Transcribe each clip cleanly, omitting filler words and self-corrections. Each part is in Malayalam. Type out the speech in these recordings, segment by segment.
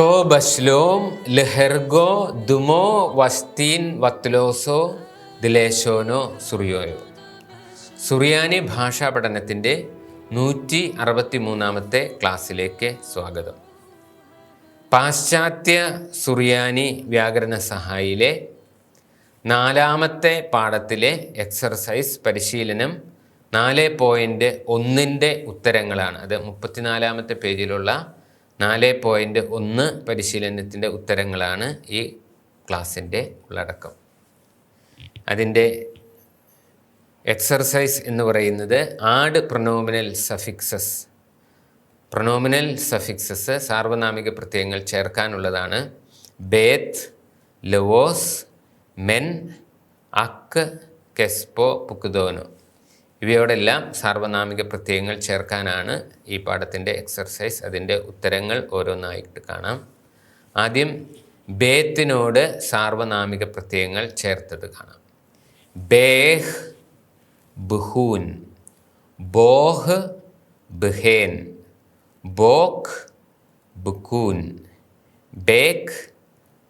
തോ ബശ്ലോം ലഹെർഗോ ദുമോ വസ്തീൻ വത്ലോസോ ദിലേശോനോ സുറിയോയോ. സുറിയാനി ഭാഷാ പഠനത്തിൻ്റെ 163-ാമത്തെ ക്ലാസ്സിലേക്ക് സ്വാഗതം. പാശ്ചാത്യ സുറിയാനി വ്യാകരണ സഹായിയിലെ 4-ാമത്തെ പാഠത്തിലെ എക്സർസൈസ് പരിശീലനം 4.1 ഉത്തരങ്ങളാണ്. അത് 34-ാമത്തെ പേജിലുള്ള 4.1 പരിശീലനത്തിൻ്റെ ഉത്തരങ്ങളാണ് ഈ ക്ലാസ്സിൻ്റെ ഉള്ളടക്കം. അതിൻ്റെ എക്സർസൈസ് എന്ന് പറയുന്നത് add pronominal suffixes. Pronominal suffixes സാർവനാമിക പ്രത്യയങ്ങൾ ചേർക്കാനുള്ളതാണ്. ബേത്ത്, ലവോസ്, മെൻ, അക്ക്, കെസ്പോ, പുക്കുദോനോ ഇവയോടെല്ലാം സാർവനാമിക പ്രത്യയങ്ങൾ ചേർക്കാനാണ് ഈ പാഠത്തിൻ്റെ എക്സർസൈസ്. അതിൻ്റെ ഉത്തരങ്ങൾ ഓരോന്നായിട്ട് കാണാം. ആദ്യം ബേത്തിനോട് സാർവനാമിക പ്രത്യയങ്ങൾ ചേർത്തത് കാണാം. ബേഹ്, ബുഹൂൻ, ബോഹ്, ബഹേൻ, ബോക്ക്, ബുക്കൂൻ, ബേക്ക്,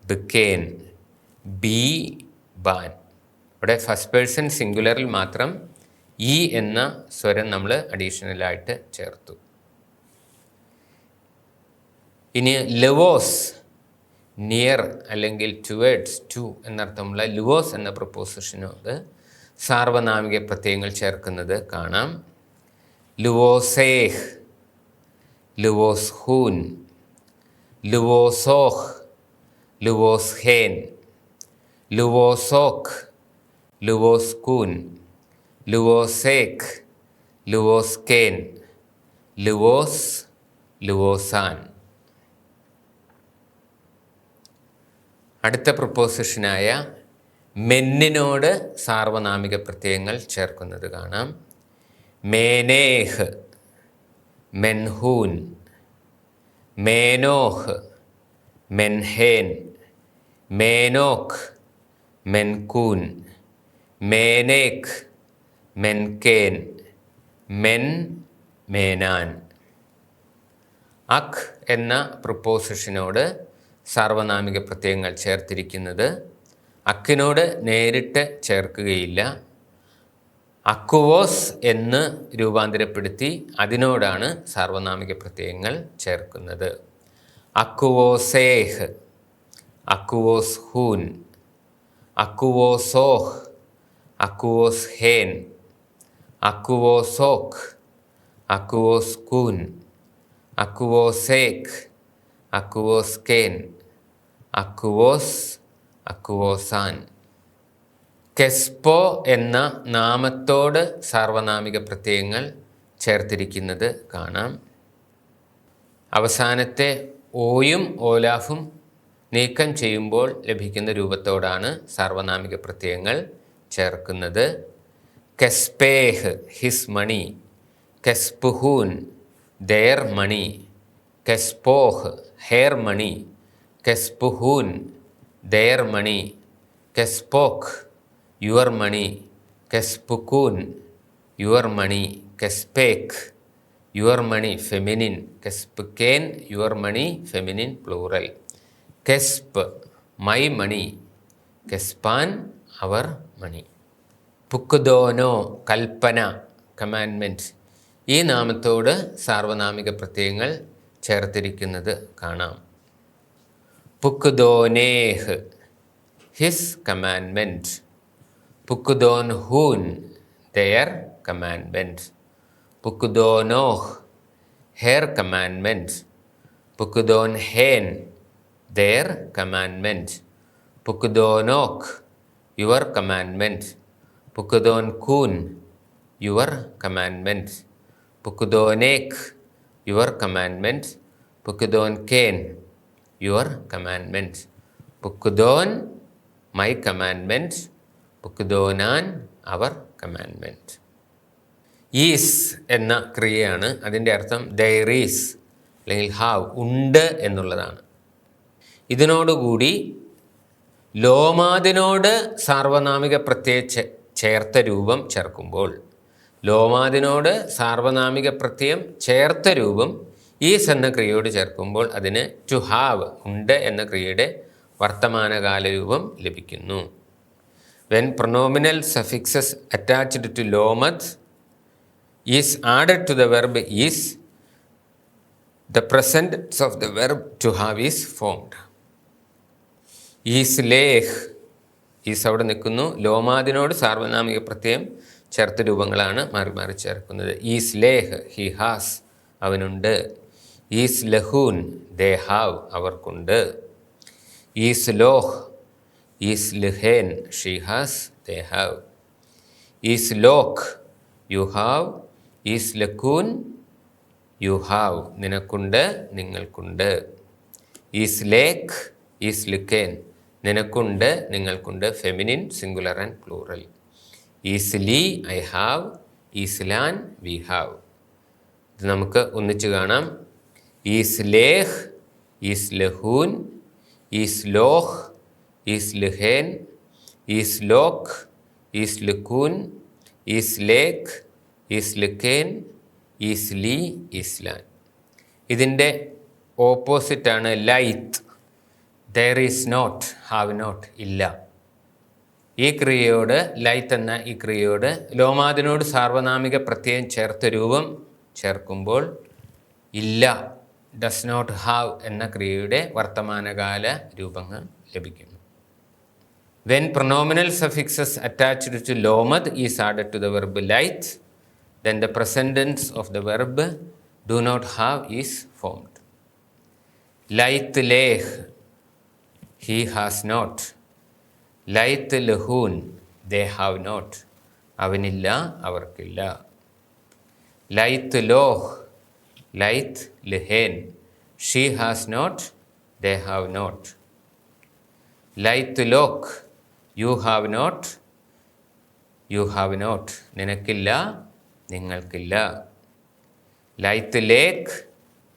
ബിക്കേൻ, ബി, ബാൻ. ഇവിടെ ഫസ്റ്റ് പേഴ്സൺ സിംഗുലറിൽ മാത്രം ഈ എന്ന സ്വരം നമ്മൾ അഡീഷണലായിട്ട് ചേർത്തു. ഇനി ലവോസ്, നിയർ അല്ലെങ്കിൽ ടുവേഡ്സ്, ടു എന്നർത്ഥമുള്ള ലുവോസ് എന്ന പ്രപ്പോസിഷനോട് സാർവനാമിക പ്രത്യയങ്ങൾ ചേർക്കുന്നത് കാണാം. ലുവോസേഹ്, ലുവോസ്ഹൂൻ, ലുവോസോഹ്, ലുവോസ്ഹേൻ, ലുവോസോക്ക്, ലുവോസ്കൂൻ, ലുവോസേക്ക്, ലുവോസ്കേൻ, ലുവോസ്, ലുവോസാൻ. അടുത്ത പ്രപ്പോസിഷനായ മെന്നിനോട് സാർവനാമിക പ്രത്യയങ്ങൾ ചേർക്കുന്നത് കാണാം. മേനേഹ്, മെൻഹൂൻ, മേനോഹ്, മെൻഹേൻ, മേനോക്ക്, മെൻകൂൻ, മേനേക്ക്, മെൻകേൻ, മെൻ, മേനാൻ. അക് എന്ന പ്രപ്പോസിഷനോട് സാർവനാമിക പ്രത്യയങ്ങൾ ചേർത്തിരിക്കുന്നത് അക്കിനോട് നേരിട്ട് ചേർക്കുകയില്ല. അക്കുവോസ് എന്ന് രൂപാന്തരപ്പെടുത്തി അതിനോടാണ് സാർവനാമിക പ്രത്യയങ്ങൾ ചേർക്കുന്നത്. അക്കുവോസേഹ്, അക്കുവോസ്ഹൂൻ, അക്കുവോസോഹ്, അക്കുവോസ്ഹേൻ, അക്കുവോസോക്ക്, അക്കുവോസ്കൂൻ, അക്കുവോസേക്ക്, അക്കുവോസ്കേൻ, അക്കുവോസ്, അക്കുവോസാൻ. കെസ്പോ എന്ന നാമത്തോട് സാർവനാമിക പ്രത്യയങ്ങൾ ചേർത്തിരിക്കുന്നത് കാണാം. അവസാനത്തെ ഓയും ഓലാഫും നീക്കം ചെയ്യുമ്പോൾ ലഭിക്കുന്ന രൂപത്തോടാണ് സാർവനാമിക പ്രത്യയങ്ങൾ ചേർക്കുന്നത്. കെസ്പേഹ്, ഹിസ് മണി, കെസ്പുഹൂൻ, ദെയർ മണി, കെസ്പോഹ്, ഹെയർ മണി, കെസ്പുഹൂൻ, ദെയർ മണി, കെസ്പോക്ക്, യുവർ മണി, കെസ്പുക്കൂൻ, യുവർ മണി, കെസ്പേക്ക്, യുവർ മണി ഫെമിനിൻ, കെസ്പുക്കേൻ, യുവർ മണി ഫെമിനിൻ പ്ലൂറൽ, കെസ്പ്, മൈ മണി, കെസ്പാൻ, അവർ മണി. പുക്കുദോനോ, കൽപ്പന, കമാൻഡ്മെൻറ്റ് ഈ നാമത്തോട് സാർവനാമിക പ്രത്യയങ്ങൾ ചേർത്തിരിക്കുന്നത് കാണാം. പുക്കുദോനേഹ്, ഹിസ് കമാൻഡ്മെൻറ്റ്, പുക്കുദോൻഹൂൻ, ദെയർ കമാൻഡ്മെൻറ്റ്, പുക്കുദോനോഹ്, ഹെയർ കമാൻഡ്മെൻറ്റ്, പുക്കുദോൻഹേൻ, their commandment, പുക്കുദോനോക്ക്, your commandment, പുക്കുദോൻകൂൻ, your commandment, പുക്കുദോനേക്ക്, your commandment, പുക്കുദോൻകേൻ, your commandment, പുക്കുദോൻ, my commandment, പുക്കുദോനാൻ, our commandment. Is എന്ന ക്രിയയാണ്. അതിൻ്റെ അർത്ഥം there is അല്ലെങ്കിൽ ഹാവ്, ഉണ്ട് എന്നുള്ളതാണ്. ഇതിനോടുകൂടി ലോമാദിനോട് സാർവനാമിക പ്രത്യയ ചേർത്ത രൂപം ചേർക്കുമ്പോൾ, ലോമാദിനോട് സാർവനാമിക പ്രത്യയം ചേർത്ത രൂപം ഈസ് എന്ന ക്രിയയോട് ചേർക്കുമ്പോൾ അതിന് ടു ഹാവ് ഉണ്ട് എന്ന ക്രിയയുടെ വർത്തമാനകാല രൂപം ലഭിക്കുന്നു. When pronominal suffixes attached to ലോമത് is added to the verb ഈസ്, the present tense of the verb to have is formed. Is ലേഹ്, ഈസ് അവിടെ നിൽക്കുന്നു. ലോമാദിനോട് സാർവനാമിക പ്രത്യയം ചേർത്ത രൂപങ്ങളാണ് മാറി മാറി ചേർക്കുന്നത്. ഈസ് ലേഹ്, ഹി ഹാസ്, അവനുണ്ട്. ഈസ് ലഹൂൻ, ദേ ഹാവ്, അവർക്കുണ്ട്. ഈസ് ലോഹ്, ഈസ് ലിഹേൻ, ഷീ ഹാസ്, ദേ ഹാവ്. ഈസ് ലോക്ക്, യു ഹാവ്. ഈസ് ലക്കൂൻ, യു ഹാവ്, നിനക്കുണ്ട്, നിങ്ങൾക്കുണ്ട്. ഈസ് ലേക്ക്, ഈസ് ലിക്കേൻ, നിനക്കുണ്ട്, നിങ്ങൾക്കുണ്ട്. Feminine, singular and plural. ഈസ് ലീ, ഐ ഹാവ്. ഈസ് ലാൻ, വി ഹാവ്. ഇത് നമുക്ക് ഒന്നിച്ച് കാണാം. ഈസ് ലേഹ്, ഈസ് ലഹൂൻ, ഈസ് ലോഹ്, ഈസ് ലിഹേൻ, ഈസ് ലോക്ക്, ഈസ് ലിക്കൂൻ, ഈസ് ലേക്ക്, ഈസ് ലിക്കേൻ, ഈസ്ലി, ഇസ്ലാൻ. ഇതിൻ്റെ ഓപ്പോസിറ്റാണ് ലൈത്ത്. There is not, have not, ഇല്ല. ഈ ക്രിയയോട്, ലൈത്ത് എന്ന ഈ ക്രിയയോട് ലോമാദിനോട് സാർവനാമിക പ്രത്യയം ചേർത്ത രൂപം ചേർക്കുമ്പോൾ ഇല്ല, ഡസ് നോട്ട് ഹാവ് എന്ന ക്രിയയുടെ വർത്തമാനകാല രൂപങ്ങൾ ലഭിക്കുന്നു. When pronominal suffixes attached to ലോമത് is added to the verb ലൈത്ത്, then the present tense of the verb do not have is formed. Layth leh, he has not. Layth lahun, they have not. അവനില്ല, അവർക്കില്ല. ലൈത്ത് ലോഹ്, ലൈത്ത് ലിഹേൻ, she has not, they have not. ലൈത്ത് ലോക്ക്, you have not, you have not, നിനക്കില്ല, നിങ്ങൾക്കില്ല. ലൈത്ത് ലേക്ക്,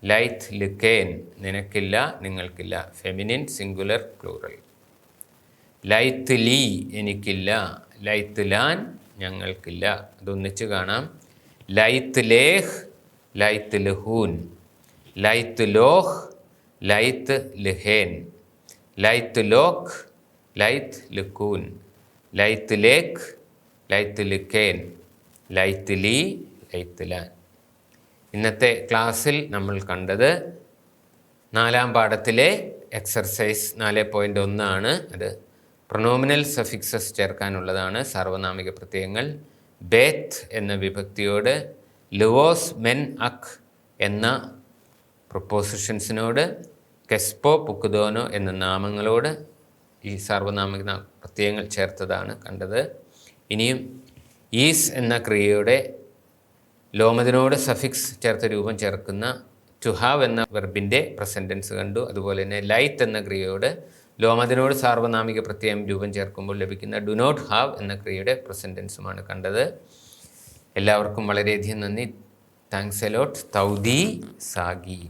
ലൈത്ത് ലിക്കേൻ, നിനക്കില്ല, നിങ്ങൾക്കില്ല. Feminine, singular, plural. ലൈത്ത് ലീ, എനിക്കില്ല. ലൈത്ത് ലാൻ, ഞങ്ങൾക്കില്ല. അതൊന്നിച്ച് കാണാം. ലൈത്ത് ലേഹ്, ലൈത്ത് ലഹൂൻ, ലൈത്ത് ലോഹ്, ലൈത്ത് ലിഹേൻ, ലൈത്ത് ലോക്ക്, ലൈത്ത് ലിക്കൂൻ, ലൈത്ത് ലേക്ക്, ലൈത്ത് ലിക്കേൻ, ലൈത്ത് ലീ, ലൈത്ത് ലാൻ. ഇന്നത്തെ ക്ലാസ്സിൽ നമ്മൾ കണ്ടത് 4-ാം പാഠത്തിലെ എക്സർസൈസ് 4.1 ആണ്. അത് പ്രൊനോമിനൽ സഫിക്സസ് ചേർക്കാനുള്ളതാണ്. സാർവനാമിക പ്രത്യയങ്ങൾ ബേത്ത് എന്ന വിഭക്തിയോട്, ലുവോസ്, മെൻ, അക് എന്ന പ്രൊപ്പോസിഷൻസിനോട്, കെസ്പോ, പുക്കുദോനോ എന്ന നാമങ്ങളോട് ഈ സാർവനാമിക പ്രത്യയങ്ങൾ ചേർത്തതാണ് കണ്ടത്. ഇനിയും ഈസ് എന്ന ക്രിയയുടെ ലോമതിനോട് സഫിക്സ് ചേർത്ത രൂപം ചേർക്കുന്ന ടു ഹാവ് എന്ന വെർബിൻ്റെ പ്രസൻറ്റ് ടെൻസ് കണ്ടു. അതുപോലെ തന്നെ ലൈത്ത് എന്ന ക്രിയയോട് ലോമതിനോട് സാർവനാമിക പ്രത്യയം രൂപം ചേർക്കുമ്പോൾ ലഭിക്കുന്ന ഡു നോട്ട് ഹാവ് എന്ന ക്രിയയുടെ പ്രസൻറ്റ് ടെൻസുമാണ് കണ്ടത്. എല്ലാവർക്കും വളരെയധികം നന്ദി. Thanks a lot. തൗദീ സാഗി.